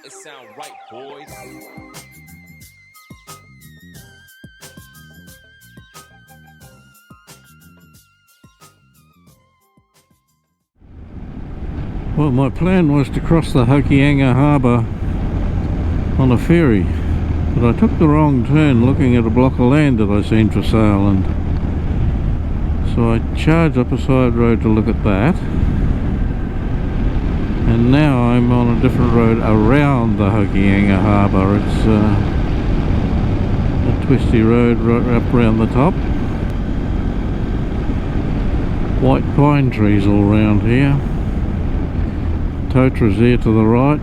It sound right, boys. Well, my plan was to cross the Hokianga harbour on a ferry, but I took the wrong turn looking at a block of land that I seen for sale, and so I charged up a side road to look at that, and now I'm on a different road around the Hokianga harbour. It's a twisty road right up around the top. White pine trees all around here. Totra's there to the right.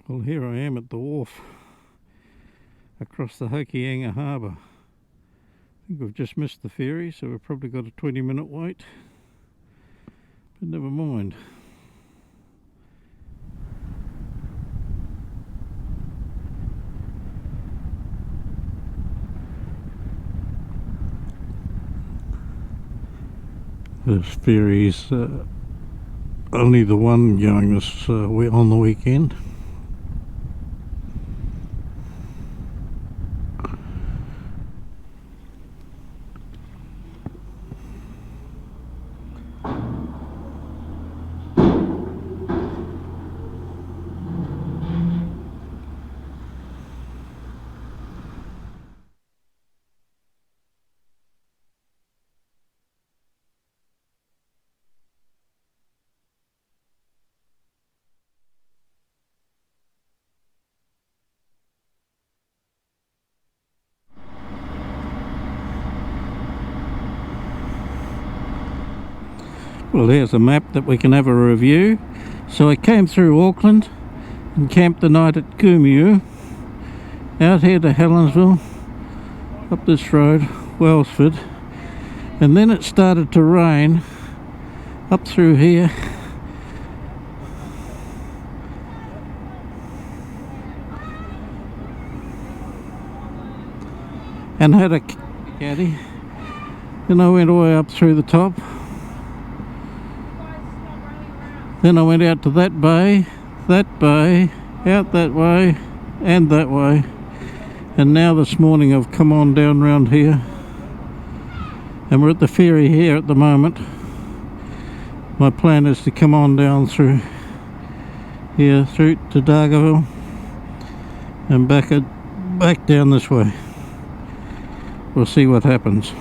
Well, here I am at the wharf across the Hokianga harbour. I think we've just missed the ferry, so we've probably got a 20-minute wait, but never mind. This ferry's only the one going this on the weekend. Well, there's a map that we can have a review. So I came through Auckland and camped the night at Kumeu, out here to Helensville, up this road, Wellsford, and then it started to rain up through here. And had a caddy. Then I went all the way up through the top. Then I went out to that bay, out that way, and that way. And now this morning I've come on down round here. And we're at the ferry here at the moment. My plan is to come on down through here, through to Dargaville, and back down this way. We'll see what happens.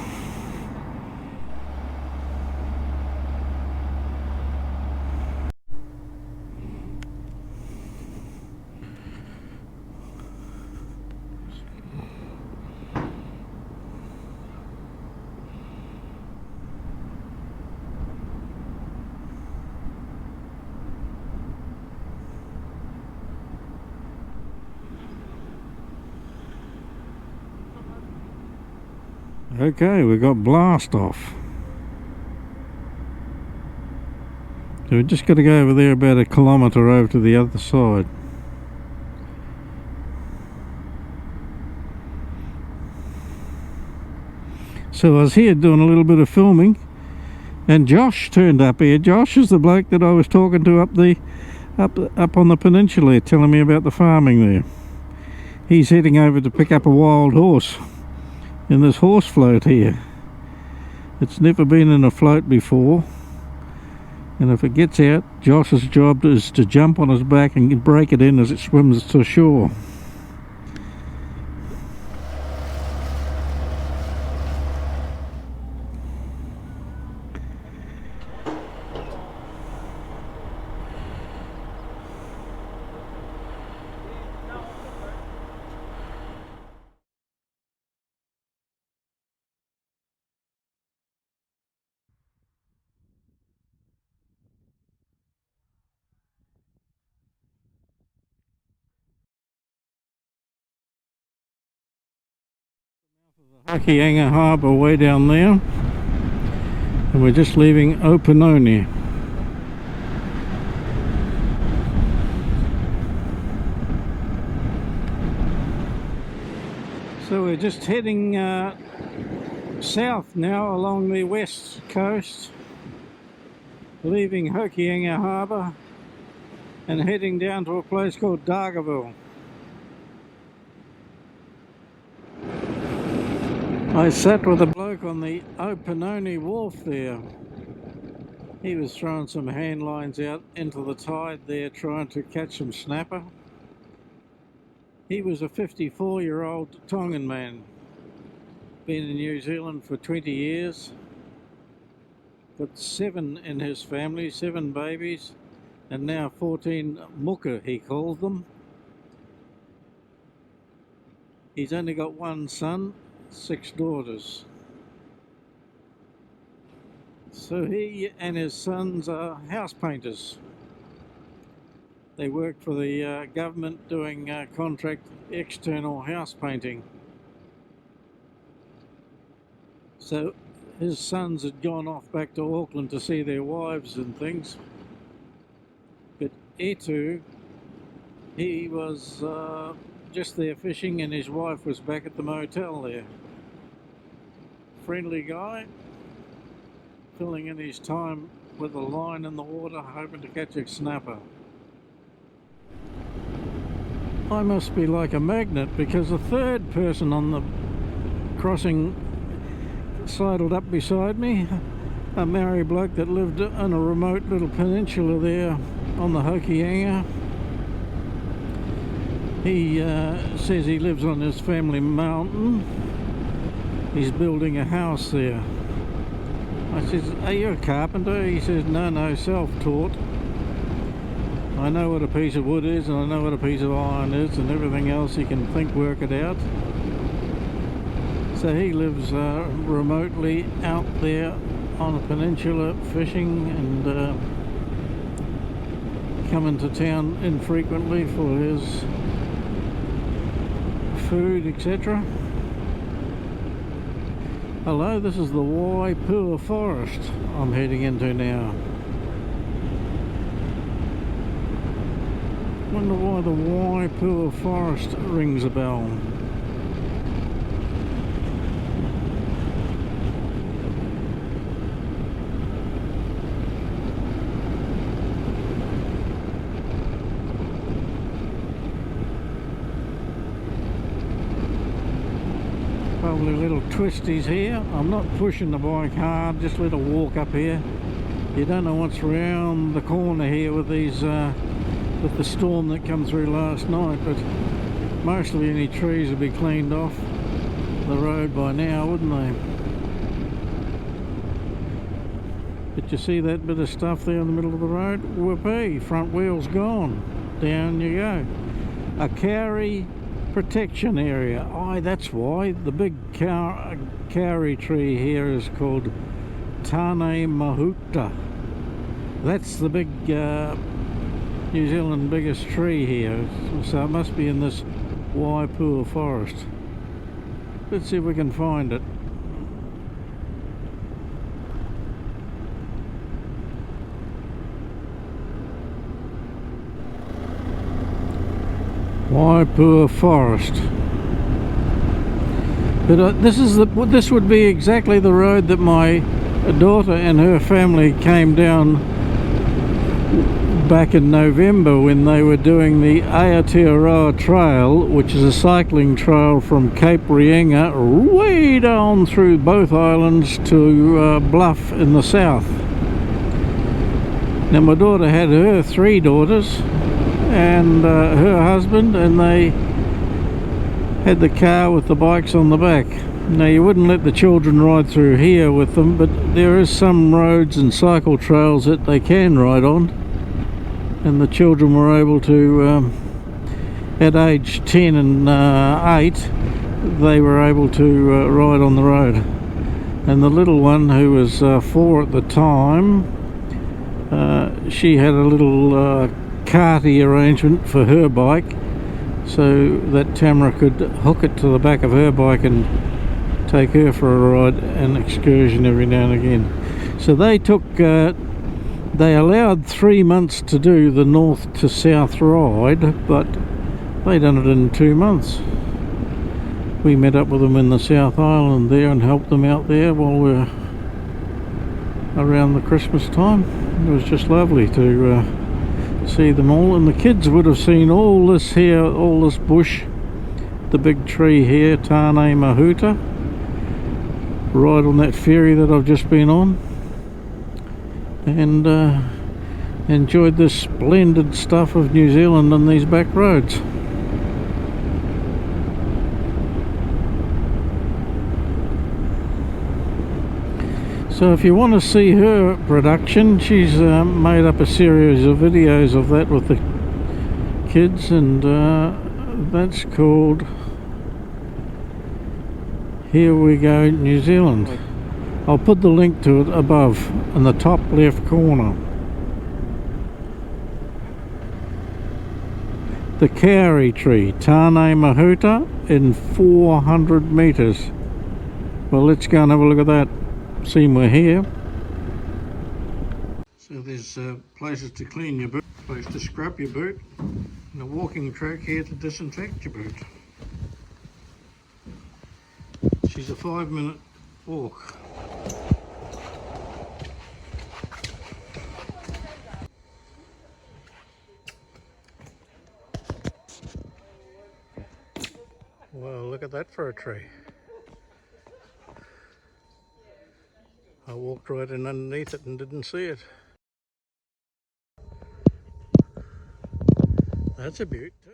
Okay, we got blast off. So we've just got to go over there about 1 kilometre over to the other side. So I was here doing a little bit of filming, and Josh turned up here. Josh is the bloke that I was talking to up on the peninsula, telling me about the farming there. He's heading over to pick up a wild horse in this horse float here. It's never been in a float before, and if it gets out, Josh's job is to jump on his back and break it in as it swims to shore. Hokianga harbour way down there, and we're just leaving Opunoni. So we're just heading south now along the west coast, leaving Hokianga harbour and heading down to a place called Dargaville. I sat with a bloke on the Opunoni wharf there. He was throwing some hand lines out into the tide there, trying to catch some snapper. He was a 54-year-old Tongan man, been in New Zealand for 20 years, got 7 in his family, 7 babies, and now 14 muka, he called them. He's only got 1 son, 6 daughters. So he and his sons are house painters. They worked for the government doing contract external house painting. So his sons had gone off back to Auckland to see their wives and things. But Etu, he was just there fishing, and his wife was back at the motel there. Friendly guy, filling in his time with a line in the water, hoping to catch a snapper. I must be like a magnet, because a third person on the crossing sidled up beside me, a Maori bloke that lived on a remote little peninsula there on the Hokianga. He says he lives on his family mountain. He's building a house there. I says, are you a carpenter? He says, no, self-taught. I know what a piece of wood is, and I know what a piece of iron is, and everything else he can work it out. So he lives remotely out there on a peninsula fishing, and coming to town infrequently for his food, etc. Hello, this is the Waipoua Forest I'm heading into now. Wonder why the Waipoua Forest rings a bell. Probably little twisties here. I'm not pushing the bike hard, just let it walk up here. You don't know what's around the corner here with these with the storm that come through last night, but mostly any trees would be cleaned off the road by now, wouldn't they? But you see that bit of stuff there in the middle of the road? Whoopee, front wheel's gone. Down you go. A Kauri protection area. Aye, that's why. The big Kauri tree here is called Tane Mahuta. That's the big New Zealand biggest tree here, so it must be in this Waipoua Forest. Let's see if we can find it. Waipoua Forest. But this would be exactly the road that my daughter and her family came down back in November when they were doing the Aotearoa Trail, which is a cycling trail from Cape Reinga way down through both islands to Bluff in the south. Now my daughter had her 3 daughters and her husband, and they had the car with the bikes on the back. Now you wouldn't let the children ride through here with them, but there is some roads and cycle trails that they can ride on, and the children were able to at age 10 and 8 they were able to ride on the road. And the little one, who was 4 at the time, she had a little carty arrangement for her bike, so that Tamara could hook it to the back of her bike and take her for a ride and excursion every now and again. So they took they allowed 3 months to do the north to south ride, but they done it in 2 months. We met up with them in the South Island there and helped them out there while we're around the Christmas time. It was just lovely to see them all, and the kids would have seen all this here, all this bush, the big tree here, Tane Mahuta, right on that ferry that I've just been on, and enjoyed this splendid stuff of New Zealand on these back roads. So if you want to see her production, she's made up a series of videos of that with the kids, and that's called Here We Go New Zealand. I'll put the link to it above in the top left corner. the Kauri tree, Tane Mahuta, in 400 metres. Well, let's go and have a look at that, seeing we're here. So there's places to clean your boot, place to scrub your boot, and a walking track here to disinfect your boot. She's a 5-minute walk. Well, look at that for a tree. I walked right in underneath it and didn't see it. That's a beaut too.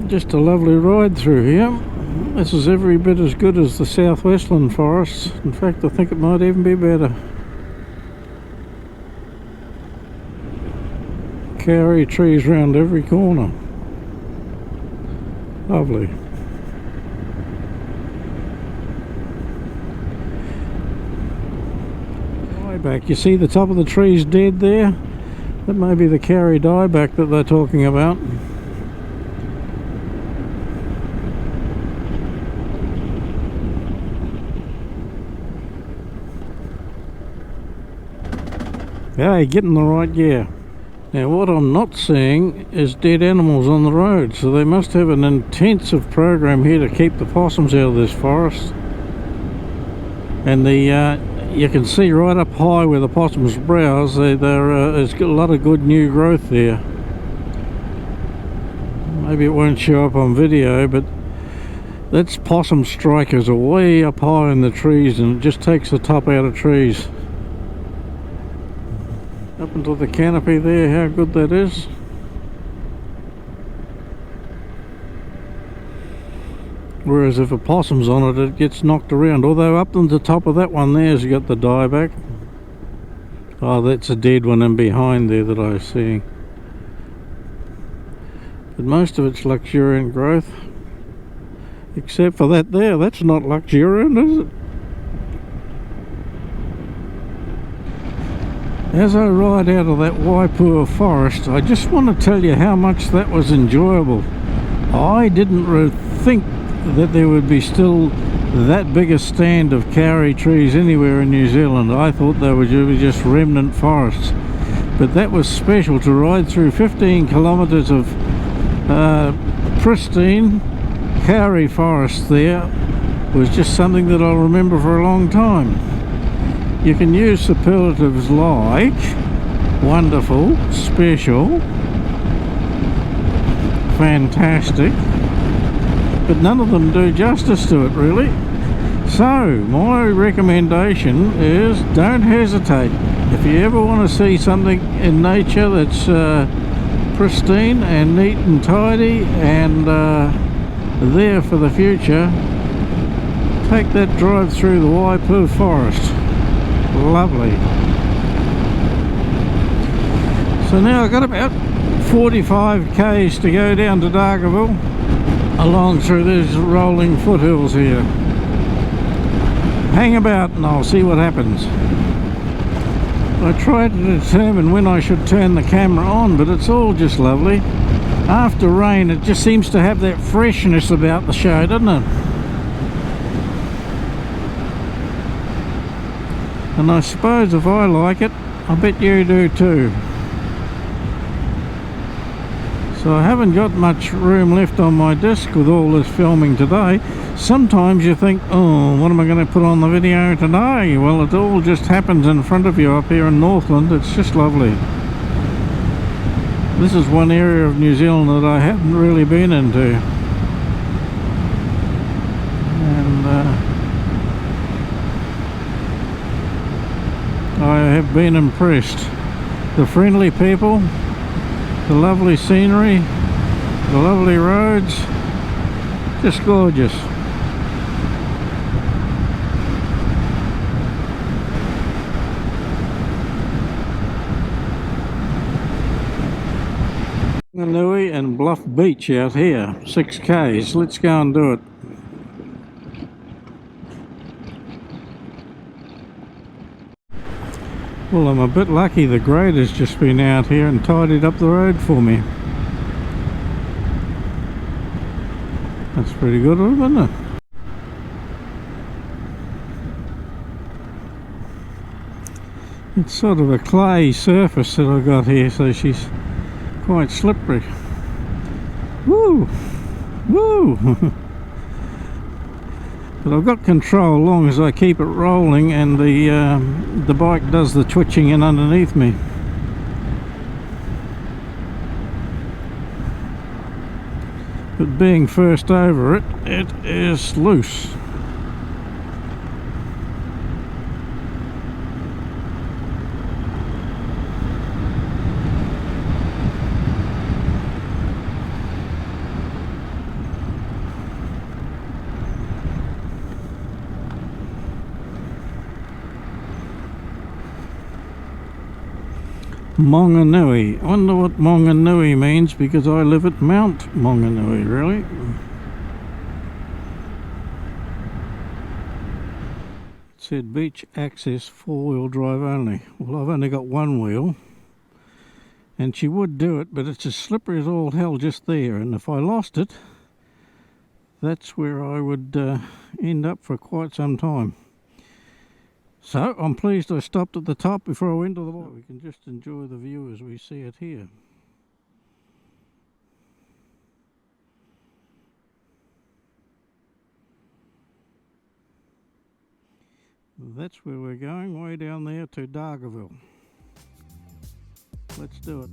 Just a lovely ride through here. This is every bit as good as the Southwestland forests. In fact, I think it might even be better. Kauri trees round every corner. Lovely. Dieback. You see the top of the trees dead there? That may be the Kauri dieback that they're talking about. Yeah, you're getting the right gear. Now what I'm not seeing is dead animals on the road, so they must have an intensive program here to keep the possums out of this forest. And you can see right up high where the possums browse, there's got a lot of good new growth there. Maybe it won't show up on video, but that's possum strikers are way up high in the trees, and it just takes the top out of trees. Up into the canopy there, how good that is. Whereas if a possum's on it, it gets knocked around. Although up on the top of that one there's got the dieback. Oh, that's a dead one in behind there that I was seeing. But most of it's luxuriant growth. Except for that there, that's not luxuriant, is it? As I ride out of that Waipoua Forest, I just want to tell you how much that was enjoyable. I didn't think that there would be still that big a stand of Kauri trees anywhere in New Zealand. I thought they were just remnant forests. But that was special to ride through 15 kilometres of pristine Kauri forest there. Was just something that I'll remember for a long time. You can use superlatives like wonderful, special, fantastic, but none of them do justice to it really. So my recommendation is don't hesitate. If you ever want to see something in nature that's pristine and neat and tidy and there for the future, take that drive through the Waipoua Forest. Lovely. So now I've got about 45 k's to go down to Dargaville along through these rolling foothills here. Hang about and I'll see what happens. I tried to determine when I should turn the camera on, but it's all just lovely. After rain it just seems to have that freshness about the show, doesn't it? And I suppose if I like it, I bet you do too. So I haven't got much room left on my disc with all this filming today. Sometimes you think, oh, what am I going to put on the video today? Well, it all just happens in front of you up here in Northland. It's just lovely. This is one area of New Zealand that I haven't really been into. And I have been impressed. the friendly people, the lovely scenery, the lovely roads, just gorgeous. Wanganui and Bluff Beach out here, 6 k's. Let's go and do it. Well, I'm a bit lucky, the grader's just been out here and tidied up the road for me. That's pretty good, isn't it? It's sort of a clay surface that I've got here, so she's quite slippery. Woo! Woo! But I've got control as long as I keep it rolling and the bike does the twitching in underneath me. But being first over it, it is loose. Maunganui. I wonder what Maunganui means, because I live at Mount Maunganui, really. It said beach access 4-wheel drive only. Well, I've only got one wheel, and she would do it, but it's as slippery as all hell just there, and if I lost it, that's where I would end up for quite some time. So, I'm pleased I stopped at the top before I went to the bottom. We can just enjoy the view as we see it here. That's where we're going, way down there to Dargaville. Let's do it.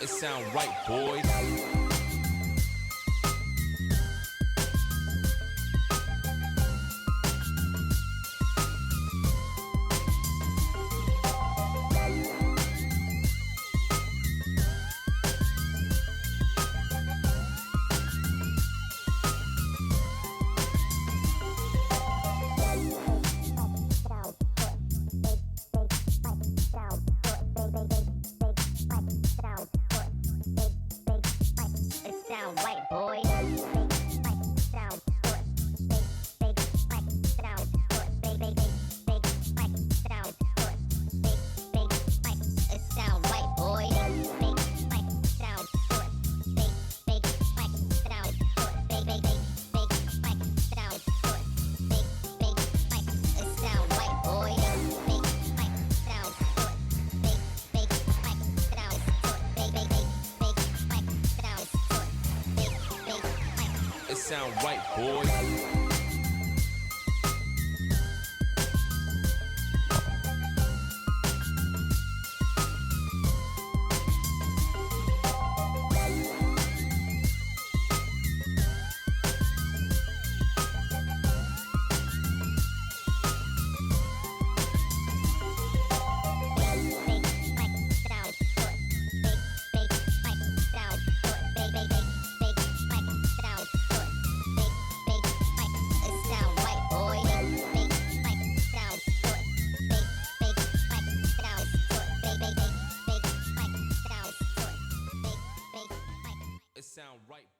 It sound right, boys. Sound right, boys. Sound right.